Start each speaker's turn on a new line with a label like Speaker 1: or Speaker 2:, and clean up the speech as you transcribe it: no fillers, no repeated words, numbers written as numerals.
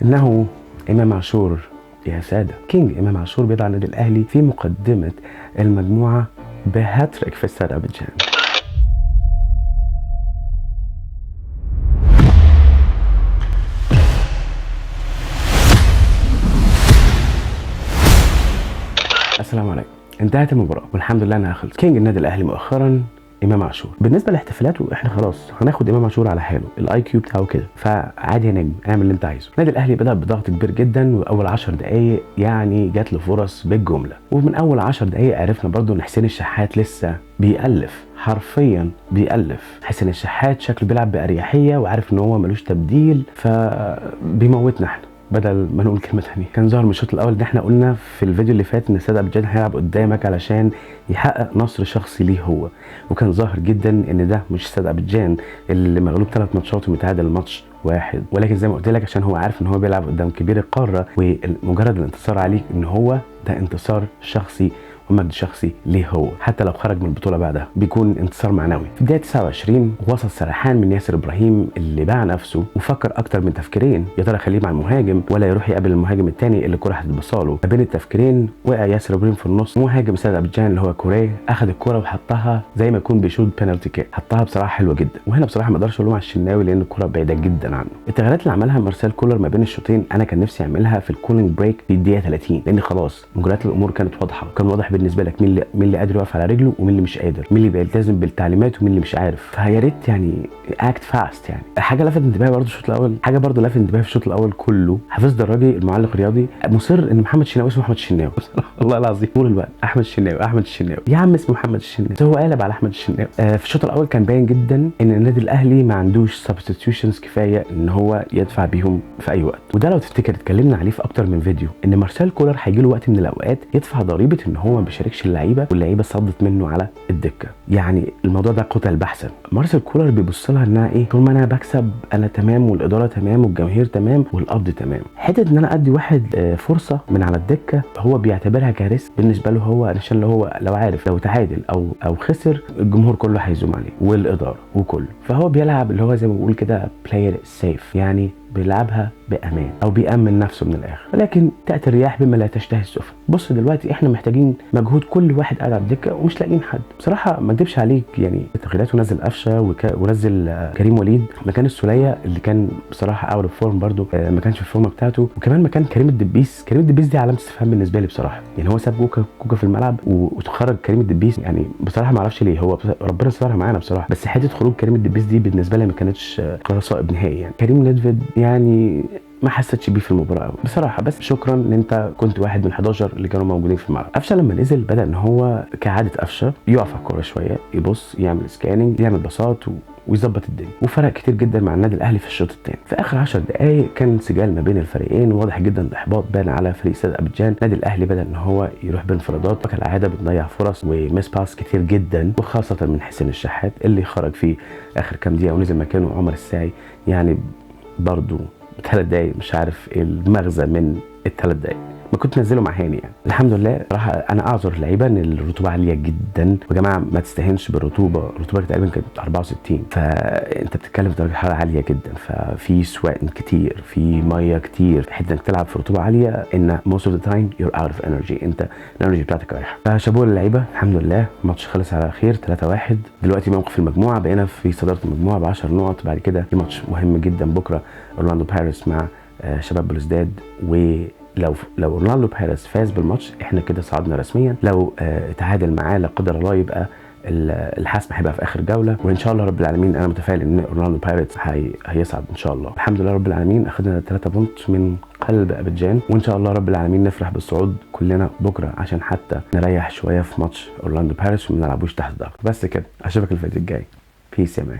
Speaker 1: انه امام عاشور يا ساده، كينج امام عاشور بيضع النادي الاهلي في مقدمه المجموعه بهاتريك في استاد ابيجان. السلام عليكم. انتهت المباراه والحمد لله انها خلصت. كينج النادي الاهلي مؤخرا امام عاشور. بالنسبه لاحتفالاته احنا خلاص هناخد امام عاشور على حاله، الاي كيو بتاعه كده، فعادي يا نجم اعمل اللي انت عايزه. النادي الاهلي بدا بضغط كبير جدا، واول 10 دقائق يعني جات له فرص بالجمله، ومن اول 10 دقائق عرفنا برضو ان حسين الشحات لسه بيألف، حرفيا بيألف. حسين الشحات شكله بيلعب بأريحية وعارف ان هو ملوش تبديل، فبيموتنا احنا بدل ما نقول كلمه ثانيه. كان ظاهر من الشوط الاول ان احنا قلنا في الفيديو اللي فات ان استاد ابيجان هيلعب قدامك علشان يحقق نصر شخصي ليه هو، وكان ظاهر جدا ان ده مش استاد ابيجان اللي مغلوب 3 ماتشات ومتعادل ماتش واحد، ولكن زي ما قلت لك عشان هو عارف ان هو بيلعب قدام كبير القاره، ومجرد الانتصار عليه ان هو ده انتصار شخصي ومجد شخصي ليه هو، حتى لو خرج من البطوله بعدها بيكون انتصار معنوي. في بدايه 29 وصل سرحان من ياسر ابراهيم اللي باع نفسه وفكر اكتر من تفكيرين، يا ترى خليه مع المهاجم ولا يروح يقابل المهاجم الثاني اللي الكره هتتبصاله. ما بين التفكيرين وقع ياسر ابراهيم في النص، مهاجم استاد ابيجان اللي هو كوريه اخذ الكره وحطها زي ما يكون بيشوط بينالتي كيك، حطها بصراحه حلوه جدا. وهنا بصراحه ما اقدرش الوم على الشناوي لان الكره بعيده جدا عنه. التغييرات اللي عملها مارسيل كولر ما بين الشوطين انا كان نفسي اعملها في الكولينج بريك في الدقيقه 30، لان خلاص مجريات الامور كانت واضحه، كان واضح بالنسبه لك مين اللي قادر يقف على رجله ومين اللي مش قادر، مين اللي بيلتزم بالتعليمات ومين اللي مش عارف. فيا ريت يعني اكت فاست. يعني حاجه لفت انتباهي برضه الشوط الاول، حاجه برضه لفت انتباهي في الشوط الاول كله، حفيظ دراجي المعلق الرياضي مصر ان محمد الشناوي اسمه احمد الشناوي والله العظيم طول الوقت احمد الشناوي احمد الشناوي، يا عم اسمه محمد الشناوي، هو قالب على احمد الشناوي. في الشوط الاول كان باين جدا ان النادي الاهلي ما عندوش سبستيتيوشنز كفايه ان هو يدفع بيهم في اي وقت، وده لو تفتكر اتكلمنا عليه في اكتر من فيديو، ان مارسيل كولر هيجي له وقت من الاوقات يدفع ضريبه ان هو ما بيشاركش اللعيبه واللعيبه صدت منه على الدكه. يعني الموضوع ده قتل بحثا. مارسيل كولر بيبص لها انها ايه، طول ما انا بكسب انا تمام والاداره تمام والجماهير تمام والقبض تمام، حته ان انا ادي واحد فرصه من على الدكه هو بيعتبرها كارثه بالنسبه له هو، علشان هو لو عارف لو تعادل او خسر الجمهور كله هيزوم عليه والاداره وكله، فهو بيلعب اللي هو زي ما بقول كده بلاير سيف، يعني بيلعبها بامان او بيامن نفسه من الاخر. ولكن تاتي الرياح بما لا تشتهي السفن. بص دلوقتي احنا محتاجين مجهود كل واحد قاعد على الدكه ومش لاقيين حد بصراحه. ما اكدبش عليك، يعني التغييرات ونزل قفشه ونزل كريم وليد مكان السوليه اللي كان بصراحه اوت اوف فورم برده، ما كانش في الفورمه بتاعته، وكمان مكان كريم الدبيس. كريم الدبيس دي علامه استفهام بالنسبه لي بصراحه، يعني هو ساب كوكا في الملعب وتخرج كريم الدبيس، يعني بصراحه ما اعرفش ليه، هو ربنا سترها معانا بصراحه، بس حته خروج كريم الدبيس دي بالنسبه لي ما كانتش قرار صائب نهائي. يعني كريم نيدفيد يعني ما حسيتش بيه في المباراه قوي بصراحه، بس شكرا ان انت كنت واحد من 11 اللي كانوا موجودين في الملعب. قفشه لما نزل بدا ان هو كعاده قفشه يقف على الكوره شويه، يبص، يعمل سكاننج، يعمل باصات ويظبط الدنيا، وفرق كتير جدا مع النادي الاهلي في الشوط الثاني. في اخر 10 دقائق كان انسجام ما بين الفريقين واضح جدا، الاحباط بان على فريق استاد ابيجان. النادي الاهلي بدا ان هو يروح بانفرادات وكالعاده بتضيع فرص وميس باس كتير جدا، وخاصه من حسين الشحات اللي خرج في اخر كام دقيقه ونزل مكانه عمر الساعي. يعني برضو 3 دقايق مش عارف ايه المغزى من ال3 دقايق، ما كنت نزله مع هاني. يعني الحمد لله راح انا اعذر اللعيبه ان الرطوبه عاليه جدا، ويا جماعه ما تستهينش بالرطوبه، الرطوبه تقريبا كانت 64، فانت بتتكلم في درجه حراره عاليه جدا، ففي سوائل كتير، في ميه كتير، حته انك تلعب في رطوبه عاليه ان most of the time you're out of energy، انت الانرجي بتاعتك رايحه. فشابوه للعيبه، الحمد لله الماتش خلص على خير 3-1. دلوقتي موقف المجموعه بقينا في صداره المجموعه ب10 نقط. بعد كده في ماتش مهم جدا بكره، اورلاندو بايرتس مع شباب بلوزداد، لو اورلاندو بايرتس فاز بالماتش احنا كده صعدنا رسميا، لو تعادل معاه لا قدر الله يبقى الحسم هيبقى في اخر جوله، وان شاء الله رب العالمين انا متفائل ان اورلاندو بايرتس هيصعد ان شاء الله. الحمد لله رب العالمين اخذنا 3 بونت من قلب ابيجان، وان شاء الله رب العالمين نفرح بالصعود كلنا بكره عشان حتى نريح شويه في ماتش اورلاندو بايرتس وما نلعبوش تحت ضغط. بس كده، اشوفك الفيديو الجاي. بيس يا مان.